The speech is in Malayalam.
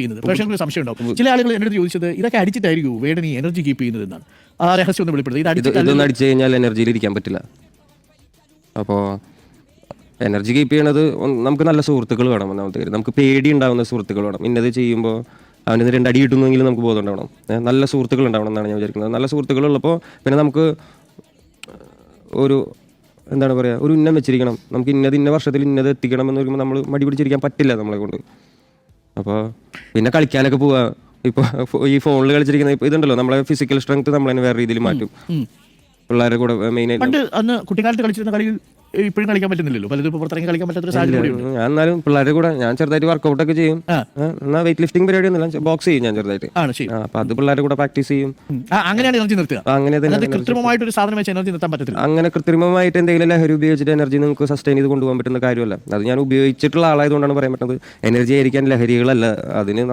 ചെയ്യുന്നത്. പ്രേക്ഷകർക്ക് ഒരു സംശയം ഉണ്ടാവും. ചില ആളുകൾ എന്നോട് ചോദിച്ചത് ഇതൊക്കെ അടിച്ചിട്ടായിരിക്കും വേടൻ ഈ എനർജി കീപ്പ് ചെയ്യുന്നത് എന്നാണ്. ആ രഹസ്യം ഒന്ന് വെളിപ്പെടുത്തുക. ഇതൊന്നും അടിച്ചു കഴിഞ്ഞാൽ എനർജിയിൽ ഇരിക്കാൻ പറ്റില്ല. അപ്പോൾ എനർജി കീപ്പ് ചെയ്യണത് നമുക്ക് നല്ല സുഹൃത്തുക്കൾ വേണം. ഒന്നാമത്തെ കാര്യം നമുക്ക് പേടി ഉണ്ടാവുന്ന സുഹൃത്തുക്കൾ വേണം. ഇന്നത് ചെയ്യുമ്പോൾ അവന് 2 അടി കിട്ടുന്നെങ്കിലും നമുക്ക് ബോധം ഉണ്ടാവണം. നല്ല സുഹൃത്തുക്കൾ ഉണ്ടാവണം എന്നാണ് ഞാൻ വിചാരിക്കുന്നത്. നല്ല സുഹൃത്തുക്കൾ ഉള്ളപ്പോൾ പിന്നെ നമുക്ക് ഒരു എന്താണ് പറയുക, ഒരു ഉന്നം വെച്ചിരിക്കണം. നമുക്ക് ഇന്ന വർഷത്തിൽ ഇന്നത് എത്തിക്കണം എന്ന് പറയുമ്പോൾ നമ്മൾ മടി പിടിച്ചിരിക്കാൻ പറ്റില്ല നമ്മളെ കൊണ്ട്. അപ്പോൾ പിന്നെ കളിക്കാനൊക്കെ പോവുക. ഇപ്പോൾ ഈ ഫോണിൽ കളിച്ചിരിക്കുന്ന ഇപ്പോൾ ഇതുണ്ടല്ലോ, നമ്മളെ ഫിസിക്കൽ സ്ട്രെങ്ത് നമ്മളതിനെ വേറെ രീതിയിൽ മാറ്റും. പിള്ളേരുടെ കൂടെ മെയിനായിട്ട് പണ്ട് അന്ന് കുട്ടിക്കാലത്ത് കളിച്ചിരുന്ന കളിയിൽ ഇപ്പോഴും കളിക്കാൻ പറ്റുന്നില്ലല്ലോ. പലരും ഇപ്പോൾ പുറത്തിറങ്ങി കളിക്കാൻ പറ്റാത്തൊരു സാഹചര്യം. ഞാൻ എന്നാലും പിള്ളേരുടെ കൂടെ ഞാൻ ചെറുതായിട്ട് വർക്കൗട്ട് ഒക്കെ ചെയ്യും. എന്നാൽ വെയിറ്റ് ലിഫ്റ്റിംഗ് പരിപാടി ഒന്നുമില്ല, ബോക്സ് ചെയ്യും ഞാൻ ചെറുതായിട്ട്. അപ്പൊ അത് പിള്ളേരുടെ കൂടെ പ്രാക്ടീസ് ചെയ്യും. അങ്ങനെയാണ് എനർജി നിർത്തുക. അങ്ങനെ കൃത്രിമമായിട്ട് ഒരു സാധനം വെച്ച് എനർജി നിർത്താൻ പറ്റത്തില്ല. അങ്ങനെ കൃത്രിമമായിട്ട് എന്തെങ്കിലും ലഹരി ഉപയോഗിച്ചിട്ട് എനർജി നിങ്ങൾക്ക് സസ്റ്റെയിൻ ചെയ്ത് കൊണ്ടുപോകാൻ പറ്റുന്ന കാര്യമല്ല. അത് ഞാൻ ഉപയോഗിച്ചിട്ടുള്ള ആളായതുകൊണ്ടാണ് പറയാൻ പറ്റുന്നത്. എനർജി ആയിരിക്കാൻ ലഹരികളല്ല അതിന്